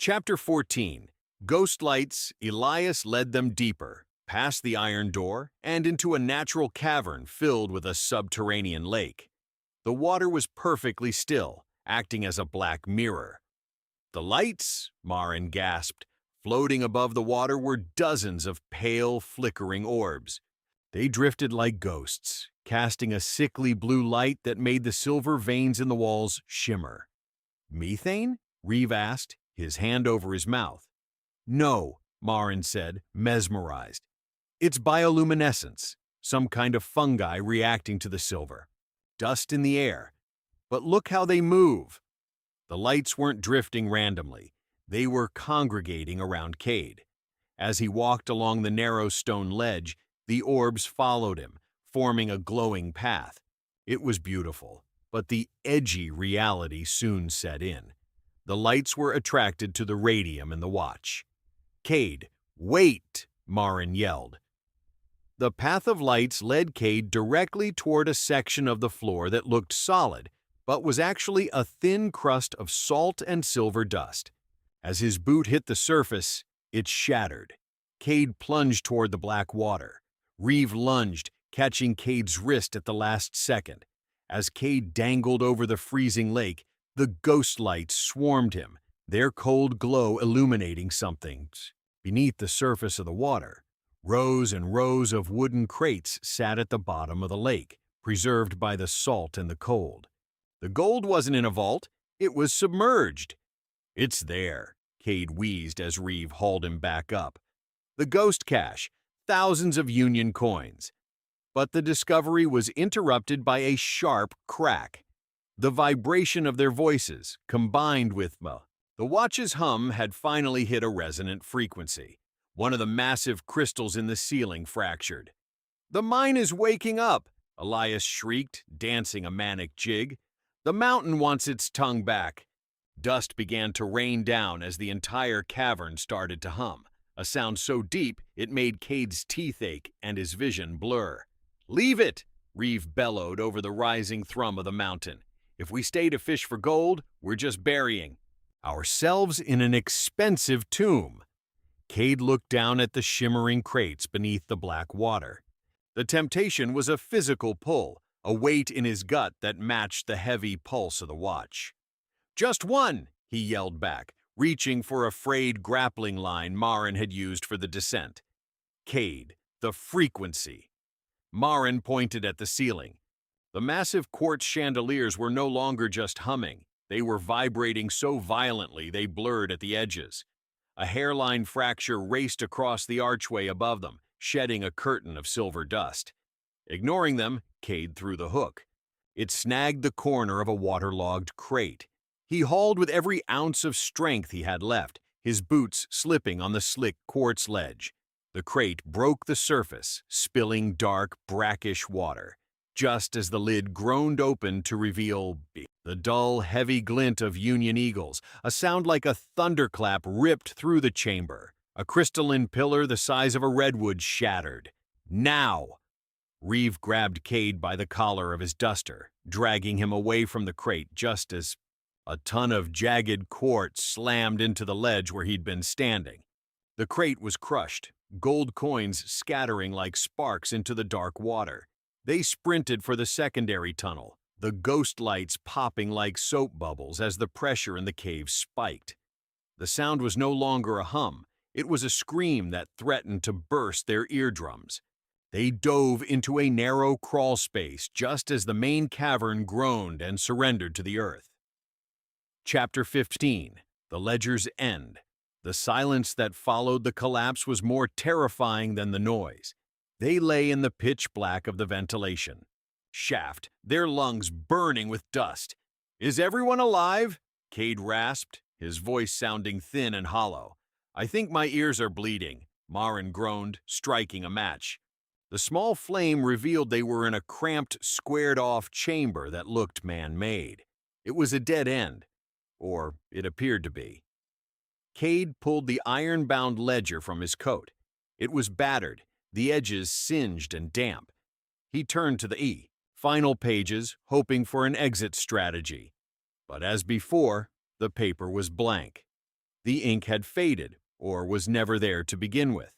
Chapter 14. Ghost Lights. Elias led them deeper, past the iron door, and into a natural cavern filled with a subterranean lake. The water was perfectly still, acting as a black mirror. The lights, Marin gasped. Floating above the water were dozens of pale, flickering orbs. They drifted like ghosts, casting a sickly blue light that made the silver veins in the walls shimmer. Methane? Reeve asked, his hand over his mouth. No, Marin said, mesmerized. It's bioluminescence, some kind of fungi reacting to the silver. Dust in the air. But look how they move. The lights weren't drifting randomly. They were congregating around Cade. As he walked along the narrow stone ledge, the orbs followed him, forming a glowing path. It was beautiful, but the edgy reality soon set in. The lights were attracted to the radium in the watch. Cade, wait! Marin yelled. The path of lights led Cade directly toward a section of the floor that looked solid, but was actually a thin crust of salt and silver dust. As his boot hit the surface, it shattered. Cade plunged toward the black water. Reeve lunged, catching Cade's wrist at the last second. As Cade dangled over the freezing lake, the ghost lights swarmed him, their cold glow illuminating something. Beneath the surface of the water, rows and rows of wooden crates sat at the bottom of the lake, preserved by the salt and the cold. The gold wasn't in a vault, it was submerged. It's there, Cade wheezed as Reeve hauled him back up. The ghost cache, thousands of Union coins. But the discovery was interrupted by a sharp crack. The vibration of their voices, combined with the watch's hum, had finally hit a resonant frequency. One of the massive crystals in the ceiling fractured. "The mine is waking up!" Elias shrieked, dancing a manic jig. "The mountain wants its tongue back." Dust began to rain down as the entire cavern started to hum, a sound so deep it made Cade's teeth ache and his vision blur. "Leave it!" Reeve bellowed over the rising thrum of the mountain. "If we stay to fish for gold, we're just burying ourselves in an expensive tomb." Cade looked down at the shimmering crates beneath the black water. The temptation was a physical pull, a weight in his gut that matched the heavy pulse of the watch. "Just one!" he yelled back, reaching for a frayed grappling line Marin had used for the descent. Cade, the frequency. Marin pointed at the ceiling. The massive quartz chandeliers were no longer just humming. They were vibrating so violently they blurred at the edges. A hairline fracture raced across the archway above them, shedding a curtain of silver dust. Ignoring them, Cade threw the hook. It snagged the corner of a waterlogged crate. He hauled with every ounce of strength he had left, his boots slipping on the slick quartz ledge. The crate broke the surface, spilling dark, brackish water. Just as the lid groaned open to reveal the dull, heavy glint of Union eagles, a sound like a thunderclap ripped through the chamber. A crystalline pillar the size of a redwood shattered. "Now!" Reeve grabbed Cade by the collar of his duster, dragging him away from the crate just as a ton of jagged quartz slammed into the ledge where he'd been standing. The crate was crushed, gold coins scattering like sparks into the dark water. They sprinted for the secondary tunnel, the ghost lights popping like soap bubbles as the pressure in the cave spiked. The sound was no longer a hum. It was a scream that threatened to burst their eardrums. They dove into a narrow crawl space just as the main cavern groaned and surrendered to the earth. Chapter 15. The Ledger's End. The silence that followed the collapse was more terrifying than the noise. They lay in the pitch black of the ventilation shaft, their lungs burning with dust. "Is everyone alive?" Cade rasped, his voice sounding thin and hollow. "I think my ears are bleeding," Marin groaned, striking a match. The small flame revealed they were in a cramped, squared-off chamber that looked man-made. It was a dead end, or it appeared to be. Cade pulled the iron-bound ledger from his coat. It was battered, the edges singed and damp. He turned to the final pages, hoping for an exit strategy. But as before, the paper was blank. The ink had faded, or was never there to begin with.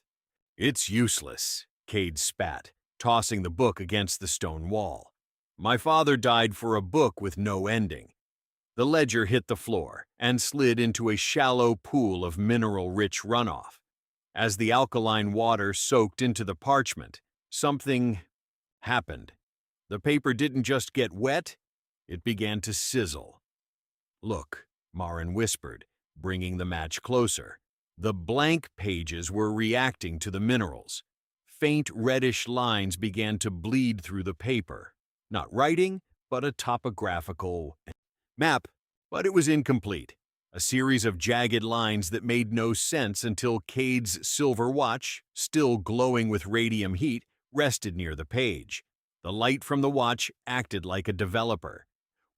"It's useless," Cade spat, tossing the book against the stone wall. "My father died for a book with no ending." The ledger hit the floor and slid into a shallow pool of mineral-rich runoff. As the alkaline water soaked into the parchment, something happened. The paper didn't just get wet, it began to sizzle. "Look," Marin whispered, bringing the match closer. The blank pages were reacting to the minerals. Faint reddish lines began to bleed through the paper. Not writing, but a topographical map, but it was incomplete. A series of jagged lines that made no sense until Cade's silver watch, still glowing with radium heat, rested near the page. The light from the watch acted like a developer.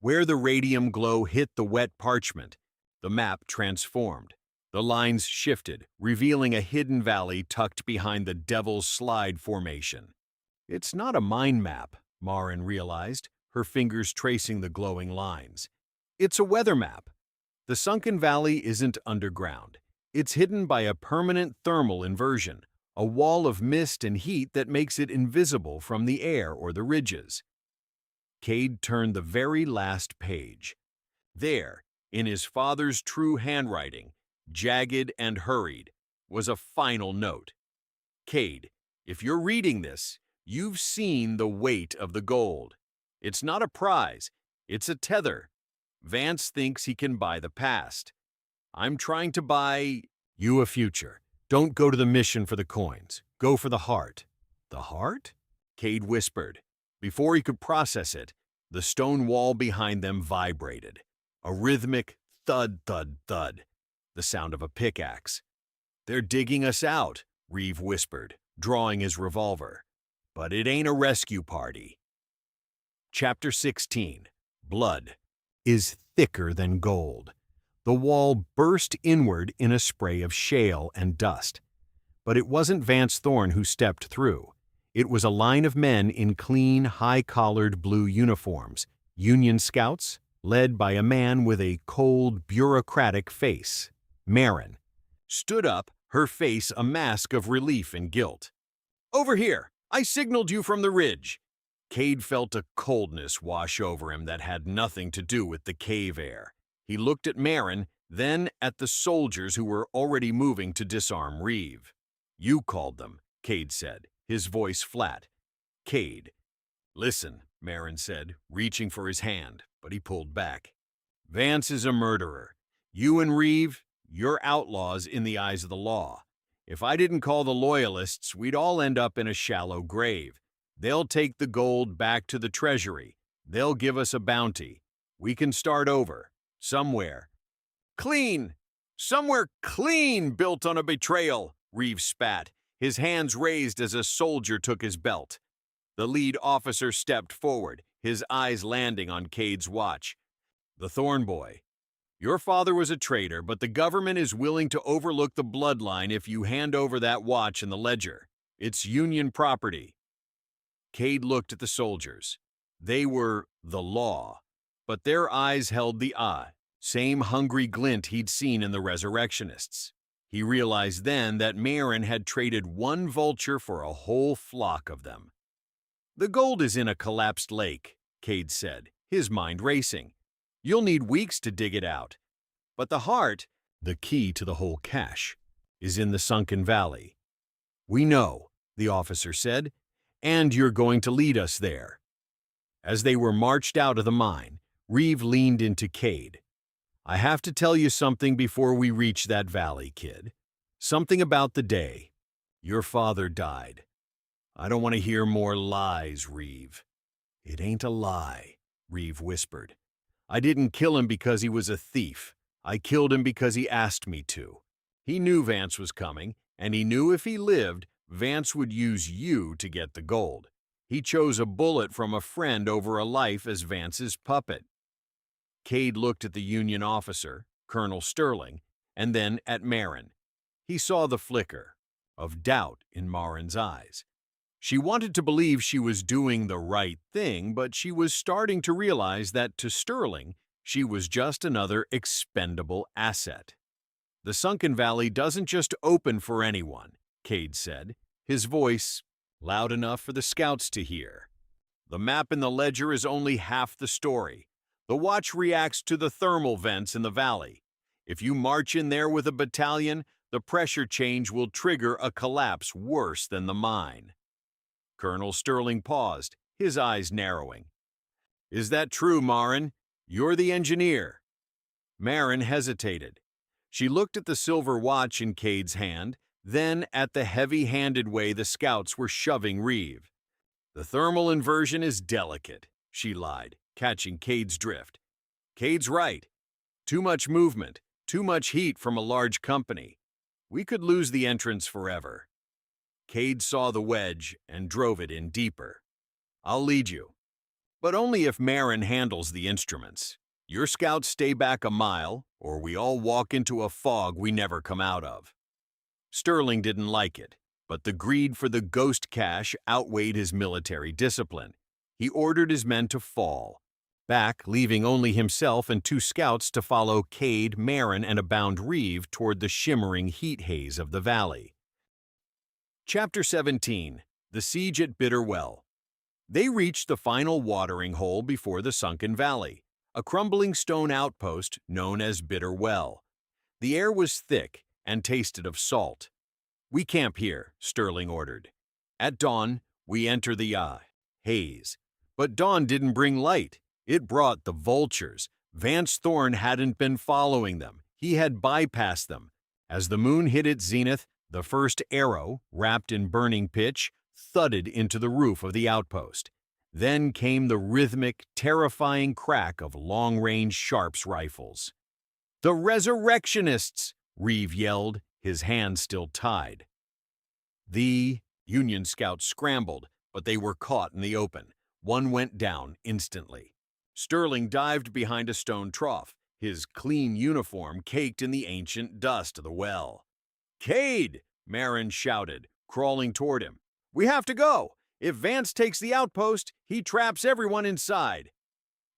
Where the radium glow hit the wet parchment, the map transformed. The lines shifted, revealing a hidden valley tucked behind the Devil's Slide formation. "It's not a mind map," Marin realized, her fingers tracing the glowing lines. "It's a weather map. The sunken valley isn't underground. It's hidden by a permanent thermal inversion, a wall of mist and heat that makes it invisible from the air or the ridges." Cade turned the very last page. There, in his father's true handwriting, jagged and hurried, was a final note. "Cade, if you're reading this, you've seen the weight of the gold. It's not a prize, it's a tether. Vance thinks he can buy the past. I'm trying to buy you a future. Don't go to the mission for the coins. Go for the heart." "The heart?" Cade whispered. Before he could process it, the stone wall behind them vibrated. A rhythmic thud, thud, thud. The sound of a pickaxe. "They're digging us out," Reeve whispered, drawing his revolver. "But it ain't a rescue party." Chapter 16. Blood is thicker than gold. The wall burst inward in a spray of shale and dust. But it wasn't Vance Thorne who stepped through. It was a line of men in clean, high-collared blue uniforms, Union scouts, led by a man with a cold, bureaucratic face. Marin stood up, her face a mask of relief and guilt. "Over here! I signaled you from the ridge!" Cade felt a coldness wash over him that had nothing to do with the cave air. He looked at Marin, then at the soldiers who were already moving to disarm Reeve. "You called them," Cade said, his voice flat. "Cade." "Listen," Marin said, reaching for his hand, but he pulled back. "Vance is a murderer. You and Reeve, you're outlaws in the eyes of the law. If I didn't call the Loyalists, we'd all end up in a shallow grave. They'll take the gold back to the treasury. They'll give us a bounty. We can start over. Somewhere. Clean! Somewhere clean, built on a betrayal," Reeve spat, his hands raised as a soldier took his belt. The lead officer stepped forward, his eyes landing on Cade's watch. "The Thorn boy. Your father was a traitor, but the government is willing to overlook the bloodline if you hand over that watch and the ledger. It's Union property." Cade looked at the soldiers. They were the law, but their eyes held the same hungry glint he'd seen in the resurrectionists. He realized then that Marin had traded one vulture for a whole flock of them. "The gold is in a collapsed lake," Cade said, his mind racing. "You'll need weeks to dig it out. But the heart, the key to the whole cache, is in the sunken valley." "We know," the officer said, "and you're going to lead us there." As they were marched out of the mine, Reeve leaned into Cade. "I have to tell you something before we reach that valley, kid. Something about the day. Your father died. I don't want to hear more lies, Reeve." "It ain't a lie," Reeve whispered. "I didn't kill him because he was a thief. I killed him because he asked me to. He knew Vance was coming, and he knew if he lived, Vance would use you to get the gold. He chose a bullet from a friend over a life as Vance's puppet." Cade looked at the Union officer, Colonel Sterling, and then at Marin. He saw the flicker of doubt in Marin's eyes. She wanted to believe she was doing the right thing, but she was starting to realize that to Sterling, she was just another expendable asset. The sunken valley doesn't just open for anyone, Cade said, his voice loud enough for the scouts to hear. The map in the ledger is only half the story. The watch reacts to the thermal vents in the valley. If you march in there with a battalion, the pressure change will trigger a collapse worse than the mine. Colonel Sterling paused, his eyes narrowing. Is that true, Marin? You're the engineer. Marin hesitated. She looked at the silver watch in Cade's hand, then at the heavy-handed way the scouts were shoving Reeve. The thermal inversion is delicate, she lied, catching Cade's drift. Cade's right. Too much movement, too much heat from a large company. We could lose the entrance forever. Cade saw the wedge and drove it in deeper. I'll lead you. But only if Marin handles the instruments. Your scouts stay back a mile, or we all walk into a fog we never come out of. Sterling didn't like it, but the greed for the ghost cash outweighed his military discipline. He ordered his men to fall, back, leaving only himself and 2 scouts to follow Cade, Marin, and a bound Reeve toward the shimmering heat haze of the valley. Chapter 17. The Siege at Bitter Well. They reached the final watering hole before the sunken valley, a crumbling stone outpost known as Bitter Well. The air was thick and tasted of salt. We camp here, Sterling ordered. At dawn, we enter the haze. But dawn didn't bring light. It brought the vultures. Vance Thorn hadn't been following them. He had bypassed them. As the moon hit its zenith, the first arrow, wrapped in burning pitch, thudded into the roof of the outpost. Then came the rhythmic, terrifying crack of long-range Sharps rifles. "The Resurrectionists!" Reeve yelled, his hands still tied. The Union scouts scrambled, but they were caught in the open. One went down instantly. Sterling dived behind a stone trough, his clean uniform caked in the ancient dust of the well. "Cade!" Marin shouted, crawling toward him. "We have to go! If Vance takes the outpost, he traps everyone inside."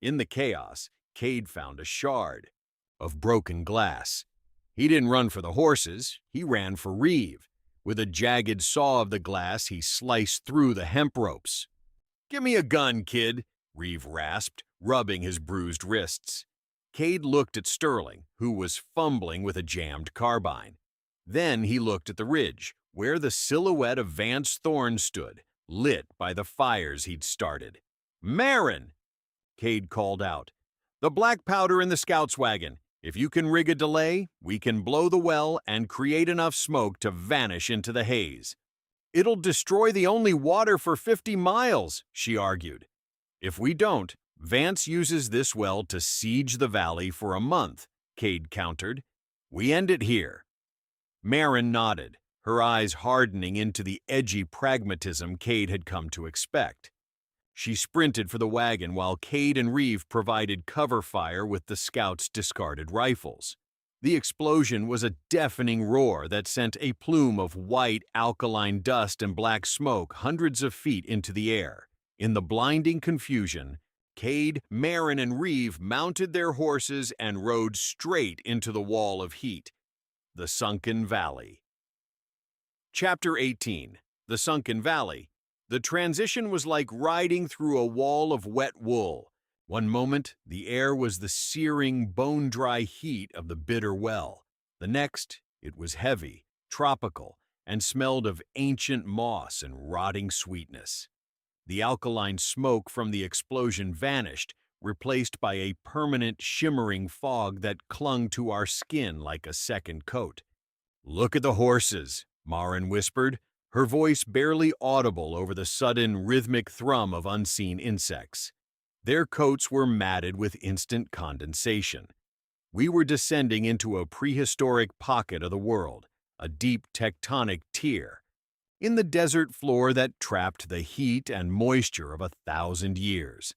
In the chaos, Cade found a shard of broken glass. He didn't run for the horses, he ran for Reeve. With a jagged saw of the glass, he sliced through the hemp ropes. "Give me a gun, kid," Reeve rasped, rubbing his bruised wrists. Cade looked at Sterling, who was fumbling with a jammed carbine. Then he looked at the ridge, where the silhouette of Vance Thorn stood, lit by the fires he'd started. "Marin!" Cade called out. "The black powder in the scout's wagon. If you can rig a delay, we can blow the well and create enough smoke to vanish into the haze." "It'll destroy the only water for 50 miles, she argued. "If we don't, Vance uses this well to siege the valley for a month," Cade countered. "We end it here." Marin nodded, her eyes hardening into the edgy pragmatism Cade had come to expect. She sprinted for the wagon while Cade and Reeve provided cover fire with the scouts' discarded rifles. The explosion was a deafening roar that sent a plume of white, alkaline dust and black smoke hundreds of feet into the air. In the blinding confusion, Cade, Marin, and Reeve mounted their horses and rode straight into the wall of heat. The Sunken Valley. Chapter 18. The Sunken Valley. The transition was like riding through a wall of wet wool. One moment, the air was the searing, bone-dry heat of the bitter well. The next, it was heavy, tropical, and smelled of ancient moss and rotting sweetness. The alkaline smoke from the explosion vanished, replaced by a permanent, shimmering fog that clung to our skin like a second coat. "Look at the horses," Marin whispered, her voice barely audible over the sudden, rhythmic thrum of unseen insects. Their coats were matted with instant condensation. We were descending into a prehistoric pocket of the world, a deep tectonic tier, in the desert floor that trapped the heat and moisture of 1,000 years.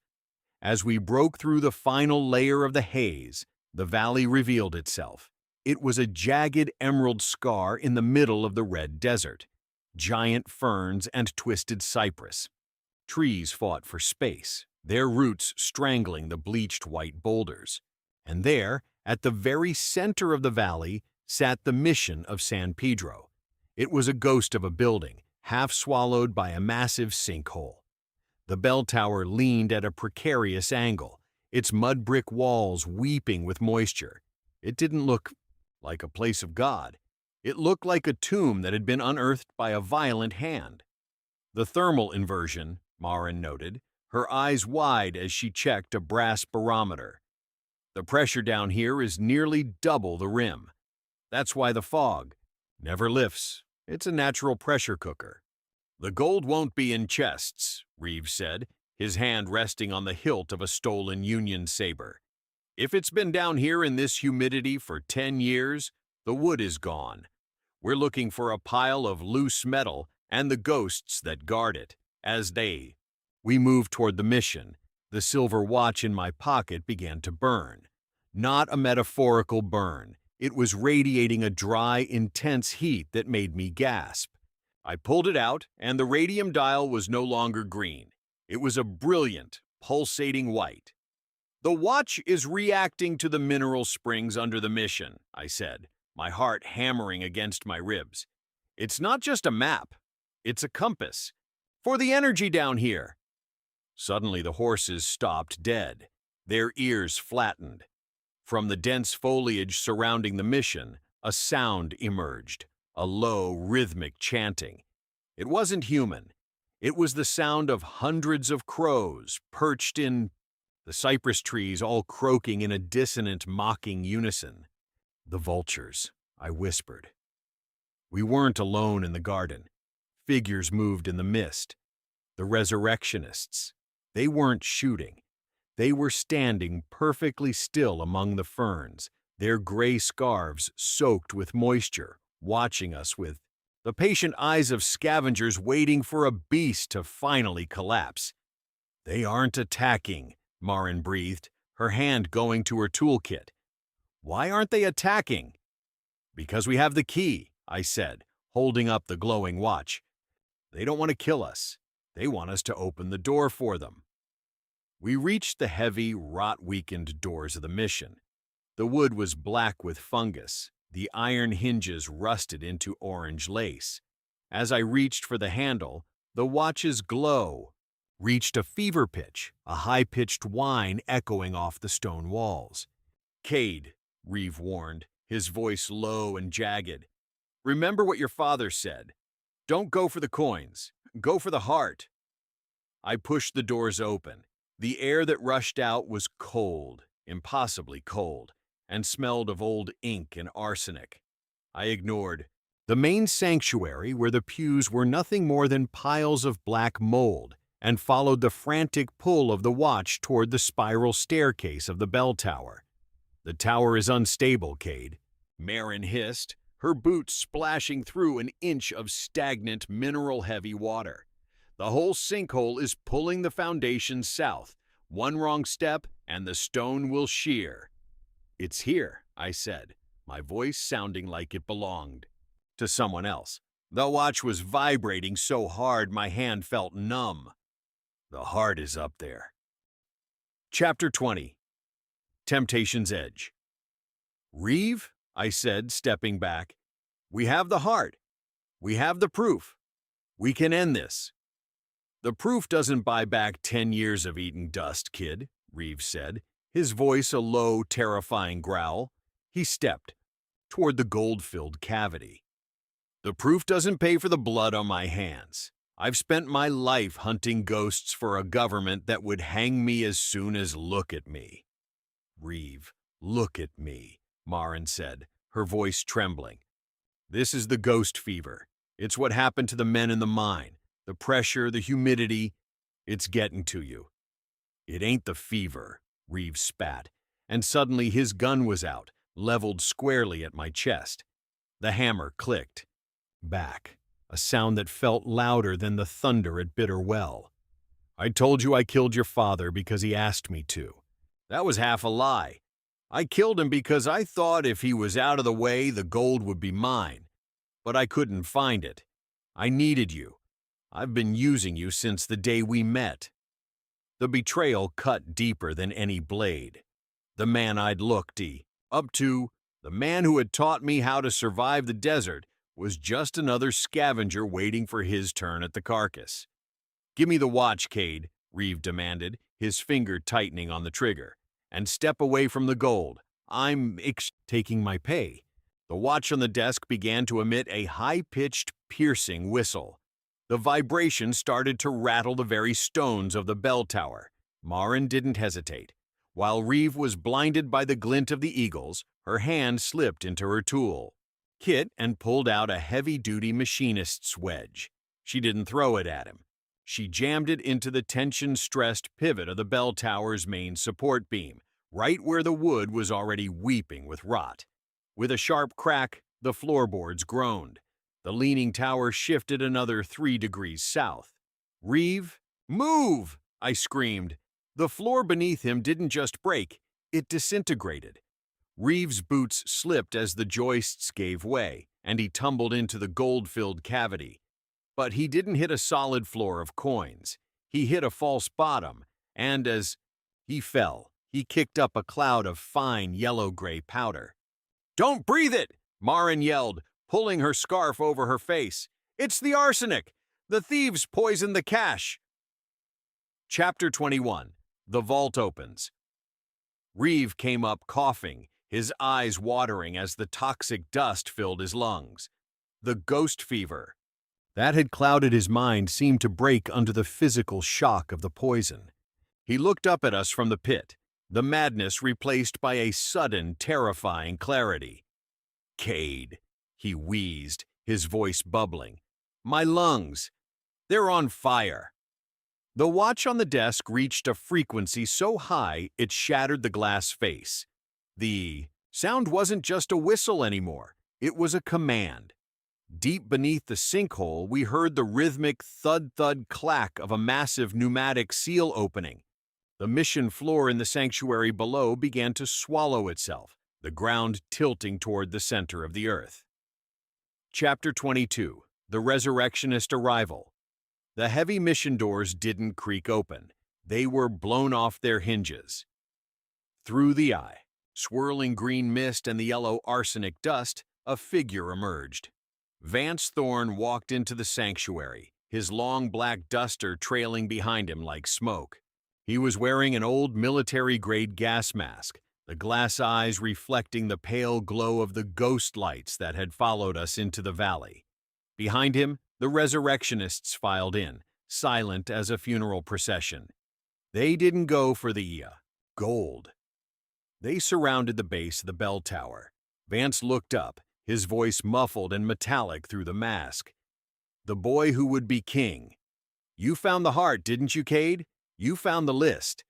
As we broke through the final layer of the haze, the valley revealed itself. It was a jagged emerald scar in the middle of the red desert. Giant ferns and twisted cypress. Trees fought for space, their roots strangling the bleached white boulders. And there, at the very center of the valley, sat the mission of San Pedro. It was a ghost of a building, half swallowed by a massive sinkhole. The bell tower leaned at a precarious angle, its mud brick walls weeping with moisture. It didn't look like a place of God. It looked like a tomb that had been unearthed by a violent hand. The thermal inversion, Marin noted, her eyes wide as she checked a brass barometer. The pressure down here is nearly double the rim. That's why the fog never lifts. It's a natural pressure cooker. The gold won't be in chests, Reeves said, his hand resting on the hilt of a stolen Union saber. If it's been down here in this humidity for 10 years, the wood is gone. We're looking for a pile of loose metal and the ghosts that guard it. We moved toward the mission. The silver watch in my pocket began to burn. Not a metaphorical burn. It was radiating a dry, intense heat that made me gasp. I pulled it out, and the radium dial was no longer green. It was a brilliant, pulsating white. "The watch is reacting to the mineral springs under the mission," I said, my heart hammering against my ribs. "It's not just a map. It's a compass. For the energy down here." Suddenly the horses stopped dead, their ears flattened. From the dense foliage surrounding the mission, a sound emerged, a low, rhythmic chanting. It wasn't human. It was the sound of hundreds of crows perched in the cypress trees, all croaking in a dissonant, mocking unison. "The vultures," I whispered. We weren't alone in the garden. Figures moved in the mist. The resurrectionists. They weren't shooting. They were standing perfectly still among the ferns, their gray scarves soaked with moisture, watching us with the patient eyes of scavengers waiting for a beast to finally collapse. "They aren't attacking," Marin breathed, her hand going to her toolkit. "Why aren't they attacking?" "Because we have the key," I said, holding up the glowing watch. "They don't want to kill us. They want us to open the door for them." We reached the heavy, rot-weakened doors of the mission. The wood was black with fungus, the iron hinges rusted into orange lace. As I reached for the handle, the watch's glow reached a fever pitch, a high-pitched whine echoing off the stone walls. "Cade," Reeve warned, his voice low and jagged. "Remember what your father said. Don't go for the coins. Go for the heart." I pushed the doors open. The air that rushed out was cold, impossibly cold, and smelled of old ink and arsenic. I ignored the main sanctuary, where the pews were nothing more than piles of black mold, and followed the frantic pull of the watch toward the spiral staircase of the bell tower. "The tower is unstable, Cade," Marin hissed, her boots splashing through an inch of stagnant, mineral-heavy water. "The whole sinkhole is pulling the foundation south. One wrong step, and the stone will shear." "It's here," I said, my voice sounding like it belonged to someone else. The watch was vibrating so hard my hand felt numb. "The heart is up there." Chapter 20. Temptation's Edge. "Reeve," I said, stepping back, "we have the heart. We have the proof. We can end this." "The proof doesn't buy back 10 years of eating dust, kid," Reeve said, his voice a low, terrifying growl. He stepped toward the gold-filled cavity. "The proof doesn't pay for the blood on my hands. I've spent my life hunting ghosts for a government that would hang me as soon as look at me." "Reeve, look at me," Marin said, her voice trembling. "This is the ghost fever. It's what happened to the men in the mine. The pressure, the humidity, it's getting to you." "It ain't the fever," Reeve spat, and suddenly his gun was out, leveled squarely at my chest. The hammer clicked. Back, a sound that felt louder than the thunder at Bitter Well. "I told you I killed your father because he asked me to. That was half a lie. I killed him because I thought if he was out of the way, the gold would be mine. But I couldn't find it. I needed you. I've been using you since the day we met." The betrayal cut deeper than any blade. The man I'd looked up to, The man who had taught me how to survive the desert was just another scavenger waiting for his turn at the carcass. "Give me the watch, Cade," Reeve demanded, his finger tightening on the trigger. "And step away from the gold. I'm taking my pay." The watch on the desk began to emit a high-pitched, piercing whistle. The vibration started to rattle the very stones of the bell tower. Marin didn't hesitate. While Reeve was blinded by the glint of the eagles, her hand slipped into her tool kit and pulled out a heavy-duty machinist's wedge. She didn't throw it at him. She jammed it into the tension-stressed pivot of the bell tower's main support beam, right where the wood was already weeping with rot. With a sharp crack, the floorboards groaned. The leaning tower shifted another 3 degrees south. "Reeve, move!" I screamed. The floor beneath him didn't just break, it disintegrated. Reeve's boots slipped as the joists gave way, and he tumbled into the gold-filled cavity. But he didn't hit a solid floor of coins. He hit a false bottom, and as he fell, he kicked up a cloud of fine yellow-gray powder. "Don't breathe it!" Marin yelled, pulling her scarf over her face. "It's the arsenic! The thieves poisoned the cache!" Chapter 21. The Vault Opens. Reeve came up coughing, his eyes watering as the toxic dust filled his lungs. The ghost fever that had clouded his mind seemed to break under the physical shock of the poison. He looked up at us from the pit, the madness replaced by a sudden, terrifying clarity. "Cade," he wheezed, his voice bubbling. "My lungs, they're on fire." The watch on the desk reached a frequency so high it shattered the glass face. The sound wasn't just a whistle anymore, it was a command. Deep beneath the sinkhole, we heard the rhythmic thud-thud clack of a massive pneumatic seal opening. The mission floor in the sanctuary below began to swallow itself, the ground tilting toward the center of the earth. Chapter 22. The Resurrectionist Arrival. The heavy mission doors didn't creak open. They were blown off their hinges. Through the eye, swirling green mist and the yellow arsenic dust, a figure emerged. Vance Thorne walked into the sanctuary, his long black duster trailing behind him like smoke. He was wearing an old military-grade gas mask, the glass eyes reflecting the pale glow of the ghost lights that had followed us into the valley. Behind him, the resurrectionists filed in, silent as a funeral procession. They didn't go for the gold. They surrounded the base of the bell tower. Vance looked up, his voice muffled and metallic through the mask. "The boy who would be king. You found the heart, didn't you, Cade? You found the list."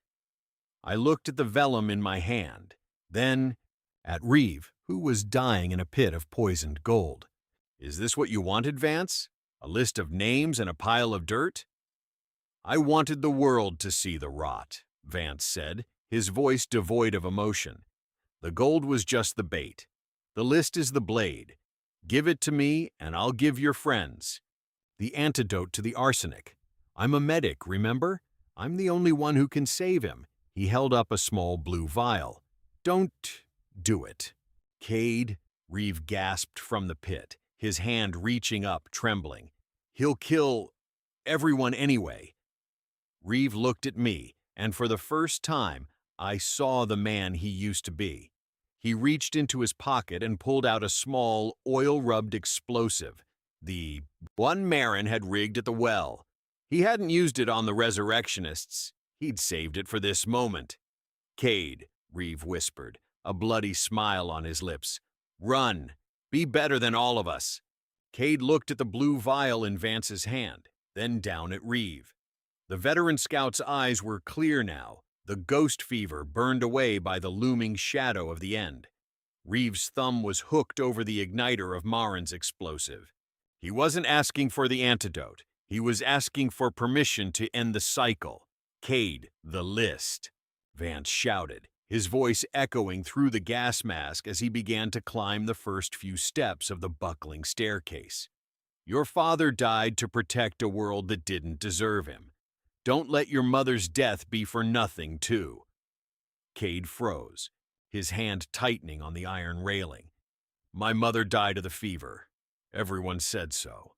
I looked at the vellum in my hand, then at Reeve, who was dying in a pit of poisoned gold. "Is this what you wanted, Vance? A list of names and a pile of dirt?" "I wanted the world to see the rot," Vance said, his voice devoid of emotion. "The gold was just the bait. The list is the blade. Give it to me, and I'll give your friends the antidote to the arsenic. I'm a medic, remember? I'm the only one who can save him." He held up a small blue vial. "Don't do it." "Cade," Reeve gasped from the pit, his hand reaching up, trembling. "He'll kill everyone anyway." Reeve looked at me, and for the first time, I saw the man he used to be. He reached into his pocket and pulled out a small, oil-rubbed explosive, the one Marin had rigged at the well. He hadn't used it on the resurrectionists. He'd saved it for this moment. "Cade," Reeve whispered, a bloody smile on his lips. "Run. Be better than all of us." Cade looked at the blue vial in Vance's hand, then down at Reeve. The veteran scout's eyes were clear now, the ghost fever burned away by the looming shadow of the end. Reeve's thumb was hooked over the igniter of Marin's explosive. He wasn't asking for the antidote. He was asking for permission to end the cycle. "Cade, the list," Vance shouted, his voice echoing through the gas mask as he began to climb the first few steps of the buckling staircase. "Your father died to protect a world that didn't deserve him. Don't let your mother's death be for nothing, too." Cade froze. his hand tightening on the iron railing. My mother died of the fever. Everyone said so.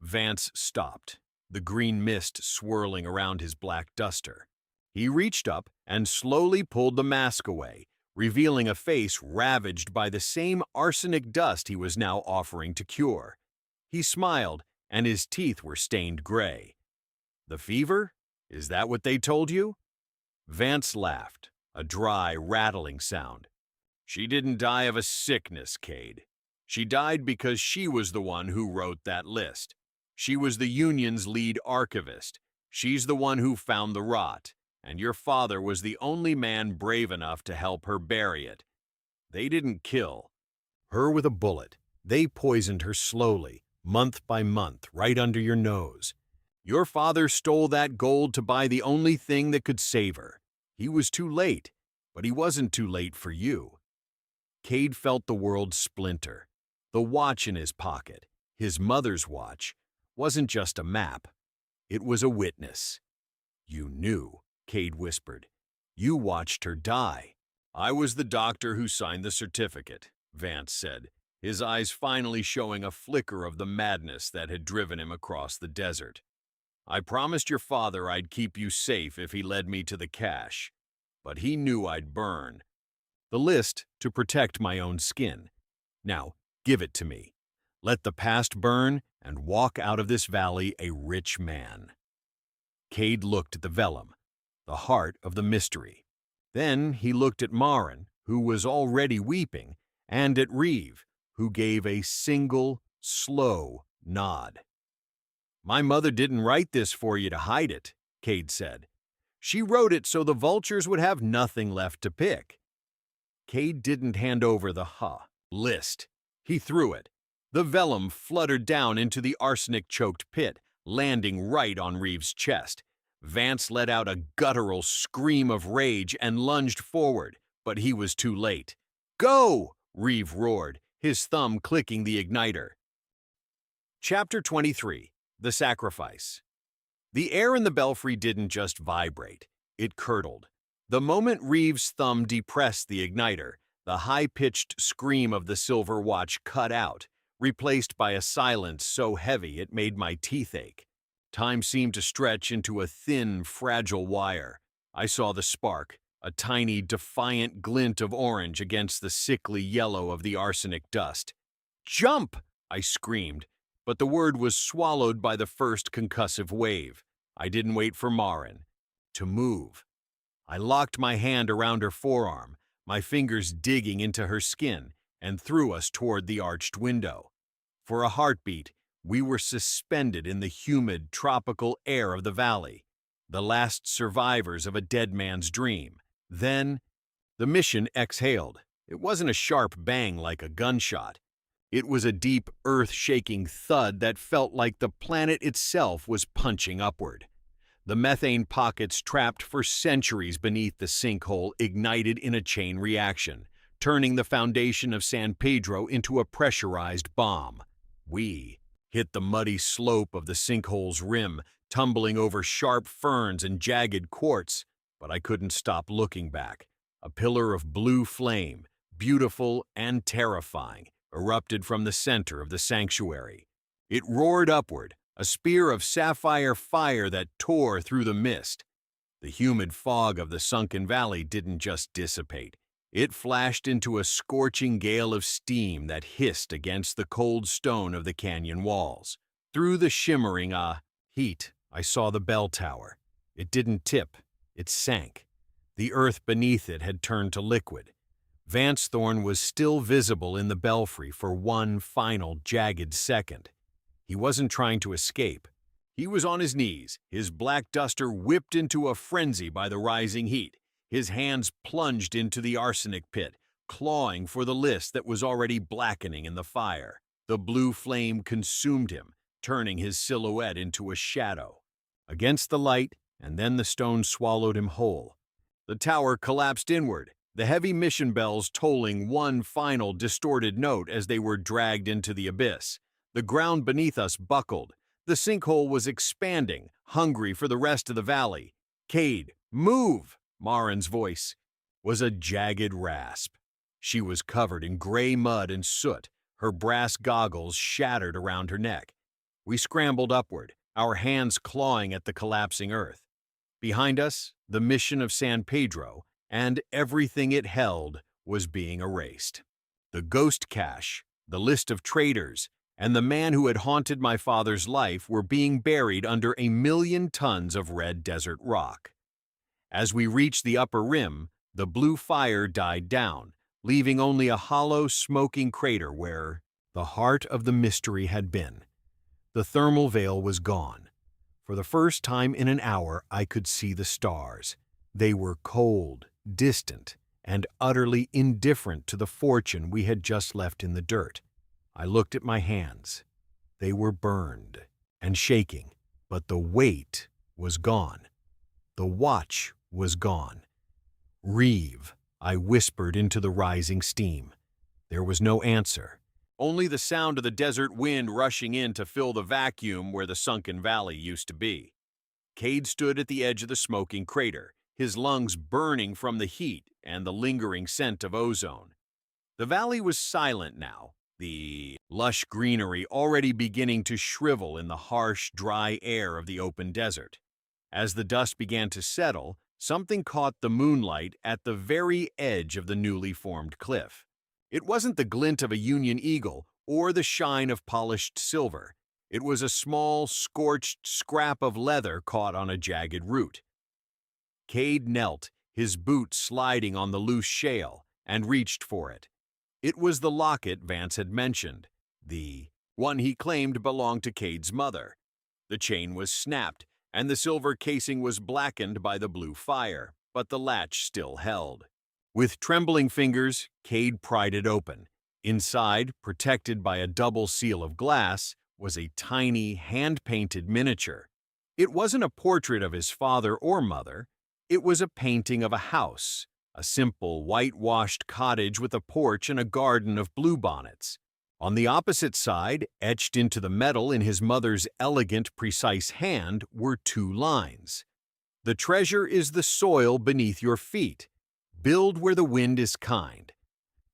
Vance stopped, the green mist swirling around his black duster. He reached up and slowly pulled the mask away, revealing a face ravaged by the same arsenic dust he was now offering to cure. He smiled, and his teeth were stained gray. The fever? Is that what they told you? Vance laughed, a dry, rattling sound. She didn't die of a sickness, Cade. She died because she was the one who wrote that list. She was the Union's lead archivist. She's the one who found the rot, and your father was the only man brave enough to help her bury it. They didn't kill her with a bullet. They poisoned her slowly, month by month, right under your nose. Your father stole that gold to buy the only thing that could save her. He was too late, but he wasn't too late for you. Cade felt the world splinter. The watch in his pocket, his mother's watch, wasn't just a map. It was a witness. You knew, Cade whispered. You watched her die. I was the doctor who signed the certificate, Vance said, his eyes finally showing a flicker of the madness that had driven him across the desert. I promised your father I'd keep you safe if he led me to the cache, but he knew I'd burn the list to protect my own skin. Now, give it to me. Let the past burn and walk out of this valley a rich man. Cade looked at the vellum, the heart of the mystery. Then he looked at Marin, who was already weeping, and at Reeve, who gave a single, slow nod. My mother didn't write this for you to hide it, Cade said. She wrote it so the vultures would have nothing left to pick. Cade didn't hand over the list. He threw it. The vellum fluttered down into the arsenic-choked pit, landing right on Reeve's chest. Vance let out a guttural scream of rage and lunged forward, but he was too late. Go! Reeve roared, his thumb clicking the igniter. Chapter 23. The Sacrifice. The air in the belfry didn't just vibrate, it curdled. The moment Reeve's thumb depressed the igniter, the high-pitched scream of the silver watch cut out, replaced by a silence so heavy it made my teeth ache. Time seemed to stretch into a thin, fragile wire. I saw the spark, a tiny, defiant glint of orange against the sickly yellow of the arsenic dust. Jump! I screamed, but the word was swallowed by the first concussive wave. I didn't wait for Marin to move. I locked my hand around her forearm, my fingers digging into her skin, and threw us toward the arched window. For a heartbeat, we were suspended in the humid, tropical air of the valley, the last survivors of a dead man's dream. Then, the mission exhaled. It wasn't a sharp bang like a gunshot. It was a deep, earth-shaking thud that felt like the planet itself was punching upward. The methane pockets trapped for centuries beneath the sinkhole ignited in a chain reaction, turning the foundation of San Pedro into a pressurized bomb. We hit the muddy slope of the sinkhole's rim, tumbling over sharp ferns and jagged quartz, but I couldn't stop looking back. A pillar of blue flame, beautiful and terrifying, erupted from the center of the sanctuary. It roared upward, a spear of sapphire fire that tore through the mist. The humid fog of the sunken valley didn't just dissipate. It flashed into a scorching gale of steam that hissed against the cold stone of the canyon walls. Through the shimmering heat, I saw the bell tower. It didn't tip, it sank. The earth beneath it had turned to liquid. Vance Thorn was still visible in the belfry for one final jagged second. He wasn't trying to escape. He was on his knees, his black duster whipped into a frenzy by the rising heat. His hands plunged into the arsenic pit, clawing for the list that was already blackening in the fire. The blue flame consumed him, turning his silhouette into a shadow. Against the light, and then the stone swallowed him whole. The tower collapsed inward, the heavy mission bells tolling one final distorted note as they were dragged into the abyss. The ground beneath us buckled. The sinkhole was expanding, hungry for the rest of the valley. Cade, move! Marin's voice. was a jagged rasp. She was covered in gray mud and soot, her brass goggles shattered around her neck. We scrambled upward, our hands clawing at the collapsing earth. Behind us, the mission of San Pedro and everything it held was being erased. The ghost cache, the list of traitors, and the man who had haunted my father's life were being buried under 1,000,000 tons of red desert rock. As we reached the upper rim, the blue fire died down, leaving only a hollow, smoking crater where the heart of the mystery had been. The thermal veil was gone. For the first time in an hour, I could see the stars. They were cold, distant, and utterly indifferent to the fortune we had just left in the dirt. I looked at my hands. They were burned and shaking, but the weight was gone. The watch was gone. "Reeve," I whispered into the rising steam. There was no answer, only the sound of the desert wind rushing in to fill the vacuum where the sunken valley used to be. Cade stood at the edge of the smoking crater, his lungs burning from the heat and the lingering scent of ozone. The valley was silent now, the lush greenery already beginning to shrivel in the harsh, dry air of the open desert. As the dust began to settle, something caught the moonlight at the very edge of the newly formed cliff. It wasn't the glint of a Union Eagle or the shine of polished silver. It was a small, scorched scrap of leather caught on a jagged root. Cade knelt, his boot sliding on the loose shale, and reached for it. It was the locket Vance had mentioned, the one he claimed belonged to Cade's mother. The chain was snapped, and the silver casing was blackened by the blue fire, but the latch still held. With trembling fingers, Cade pried it open. Inside, protected by a double seal of glass, was a tiny, hand-painted miniature. It wasn't a portrait of his father or mother. It was a painting of a house, a simple, whitewashed cottage with a porch and a garden of bluebonnets. On the opposite side, etched into the metal in his mother's elegant, precise hand, were 2 lines. "The treasure is the soil beneath your feet. Build where the wind is kind."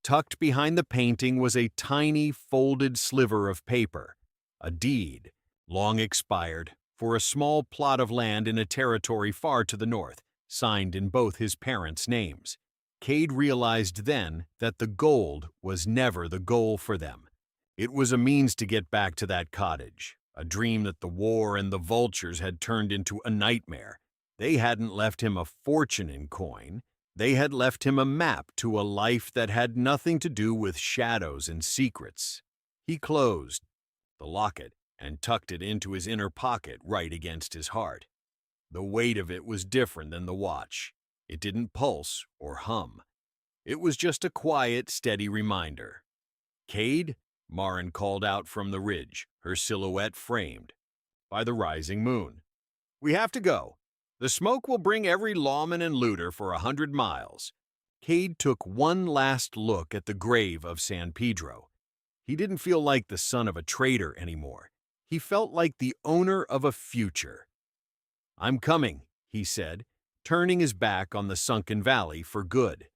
Tucked behind the painting was a tiny, folded sliver of paper, a deed, long expired, for a small plot of land in a territory far to the north, signed in both his parents' names. Cade realized then that the gold was never the goal for them. It was a means to get back to that cottage, a dream that the war and the vultures had turned into a nightmare. They hadn't left him a fortune in coin. They had left him a map to a life that had nothing to do with shadows and secrets. He closed the locket and tucked it into his inner pocket right against his heart. The weight of it was different than the watch. It didn't pulse or hum. It was just a quiet, steady reminder. "Cade," Marin called out from the ridge, her silhouette framed by the rising moon. "We have to go. The smoke will bring every lawman and looter for 100 miles. Cade took one last look at the grave of San Pedro. He didn't feel like the son of a traitor anymore. He felt like the owner of a future. "I'm coming," he said, turning his back on the sunken valley for good.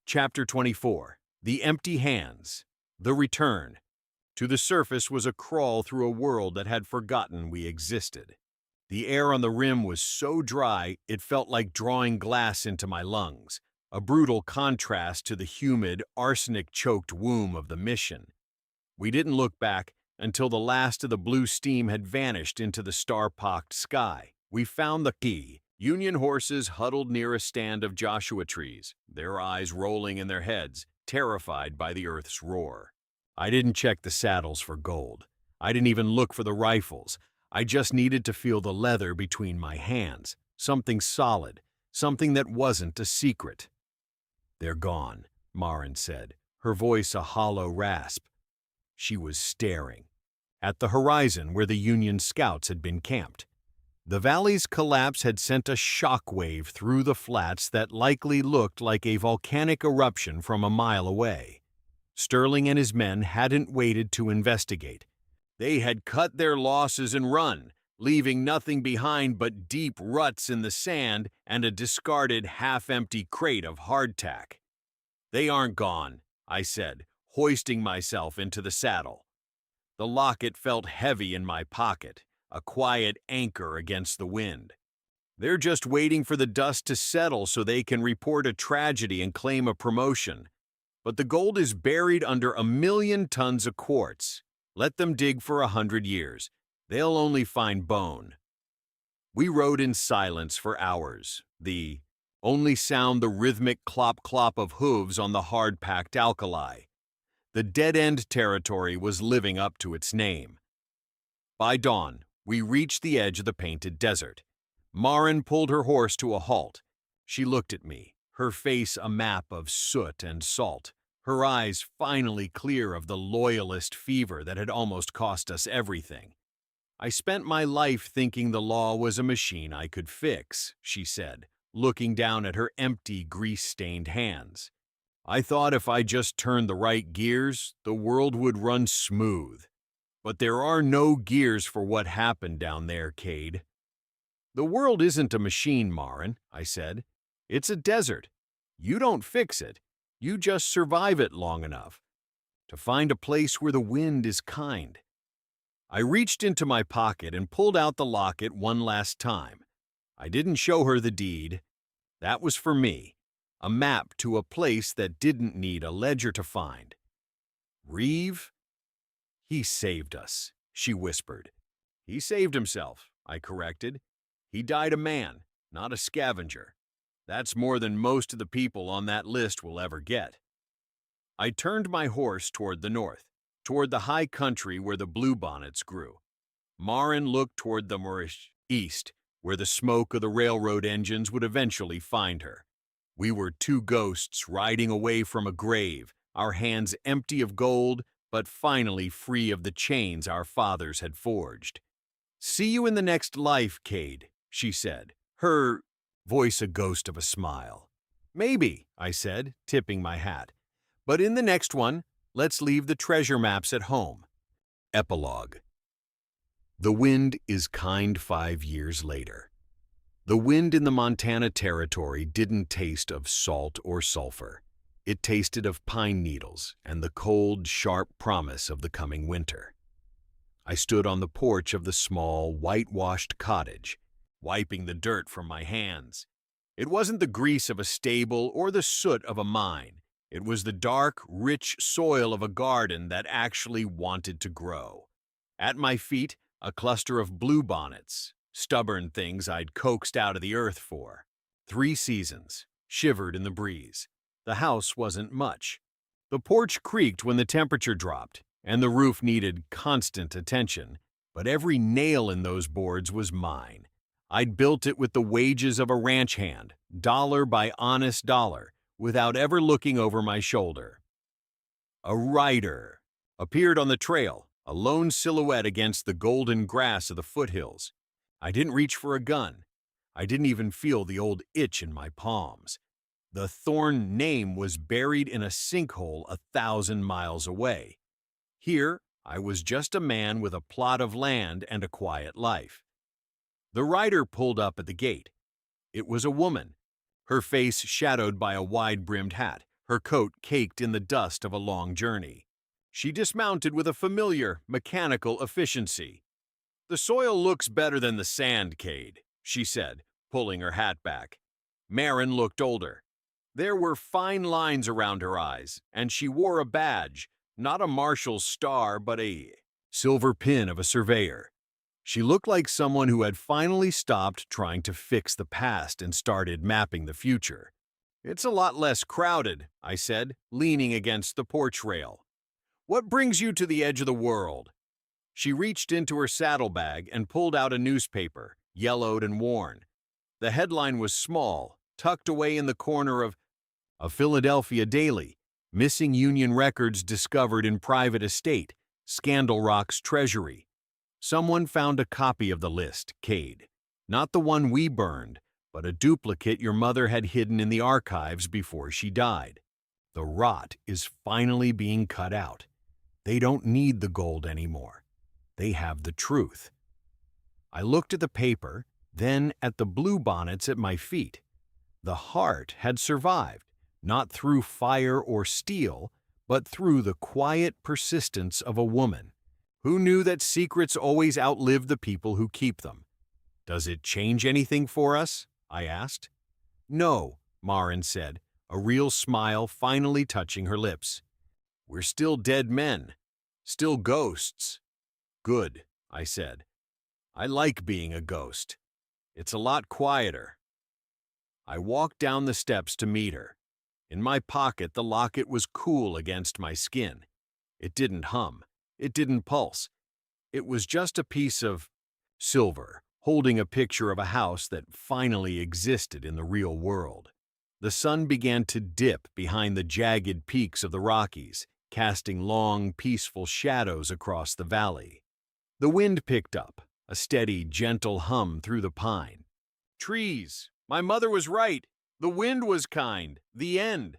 Chapter 24. The Empty Hands. The Return. To the surface was a crawl through a world that had forgotten we existed. The air on the rim was so dry it felt like drawing glass into my lungs, a brutal contrast to the humid, arsenic-choked womb of the mission. We didn't look back until the last of the blue steam had vanished into the star-pocked sky. We found the key. Union horses huddled near a stand of Joshua trees, their eyes rolling in their heads, terrified by the earth's roar. I didn't check the saddles for gold. I didn't even look for the rifles. I just needed to feel the leather between my hands, something solid, something that wasn't a secret. "They're gone," Marin said, her voice a hollow rasp. She was staring at the horizon where the Union scouts had been camped. The valley's collapse had sent a shockwave through the flats that likely looked like a volcanic eruption from a mile away. Sterling and his men hadn't waited to investigate. They had cut their losses and run, leaving nothing behind but deep ruts in the sand and a discarded half-empty crate of hardtack. "They aren't gone," I said, hoisting myself into the saddle. The locket felt heavy in my pocket, a quiet anchor against the wind. "They're just waiting for the dust to settle so they can report a tragedy and claim a promotion. But the gold is buried under 1,000,000 tons of quartz. Let them dig for 100 years. They'll only find bone." We rode in silence for hours, the only sound the rhythmic clop-clop of hooves on the hard-packed alkali. The dead-end territory was living up to its name. By dawn, we reached the edge of the painted desert. Marin pulled her horse to a halt. She looked at me, her face a map of soot and salt, her eyes finally clear of the loyalist fever that had almost cost us everything. "I spent my life thinking the law was a machine I could fix," she said, looking down at her empty, grease-stained hands. "I thought if I just turned the right gears, the world would run smooth. But there are no gears for what happened down there, Cade." "The world isn't a machine, Marin," I said. "It's a desert. You don't fix it. You just survive it long enough to find a place where the wind is kind." I reached into my pocket and pulled out the locket one last time. I didn't show her the deed. That was for me, a map to a place that didn't need a ledger to find. "Reeve? He saved us," she whispered. "He saved himself," I corrected. "He died a man, not a scavenger. That's more than most of the people on that list will ever get." I turned my horse toward the north, toward the high country where the bluebonnets grew. Marin looked toward the Moorish east, where the smoke of the railroad engines would eventually find her. We were two ghosts riding away from a grave, our hands empty of gold, but finally free of the chains our fathers had forged. "See you in the next life, Cade," she said, her voice a ghost of a smile. "Maybe," I said, tipping my hat. "But in the next one, let's leave the treasure maps at home." Epilogue. The wind is kind 5 years later. The wind in the Montana Territory didn't taste of salt or sulfur. It tasted of pine needles and the cold, sharp promise of the coming winter. I stood on the porch of the small, whitewashed cottage, wiping the dirt from my hands. It wasn't the grease of a stable or the soot of a mine. It was the dark, rich soil of a garden that actually wanted to grow. At my feet, a cluster of bluebonnets, stubborn things I'd coaxed out of the earth for. 3 seasons, shivered in the breeze. The house wasn't much. The porch creaked when the temperature dropped, and the roof needed constant attention, but every nail in those boards was mine. I'd built it with the wages of a ranch hand, dollar by honest dollar, without ever looking over my shoulder. A rider appeared on the trail, a lone silhouette against the golden grass of the foothills. I didn't reach for a gun. I didn't even feel the old itch in my palms. The Thorn name was buried in a sinkhole 1,000 miles away. Here, I was just a man with a plot of land and a quiet life. The rider pulled up at the gate. It was a woman, her face shadowed by a wide-brimmed hat, her coat caked in the dust of a long journey. She dismounted with a familiar, mechanical efficiency. "The soil looks better than the sand, Cade," she said, pulling her hat back. Marin looked older. There were fine lines around her eyes, and she wore a badge, not a marshal's star, but a silver pin of a surveyor. She looked like someone who had finally stopped trying to fix the past and started mapping the future. "It's a lot less crowded," I said, leaning against the porch rail. "What brings you to the edge of the world?" She reached into her saddlebag and pulled out a newspaper, yellowed and worn. The headline was small, tucked away in the corner of a Philadelphia daily, "Missing Union records discovered in private estate, Scandal Rock's treasury." Someone found a copy of the list, Cade. Not the one we burned, but a duplicate your mother had hidden in the archives before she died. The rot is finally being cut out. They don't need the gold anymore. They have the truth. I looked at the paper, then at the bluebonnets at my feet. The heart had survived, not through fire or steel, but through the quiet persistence of a woman. Who knew that secrets always outlive the people who keep them? Does it change anything for us? I asked. No, Marin said, a real smile finally touching her lips. We're still dead men, still ghosts. Good, I said. I like being a ghost. It's a lot quieter. I walked down the steps to meet her. In my pocket, the locket was cool against my skin. It didn't hum. It didn't pulse. It was just a piece of silver, holding a picture of a house that finally existed in the real world. The sun began to dip behind the jagged peaks of the Rockies, casting long, peaceful shadows across the valley. The wind picked up, a steady, gentle hum through the pine. Trees! My mother was right. The wind was kind. The end.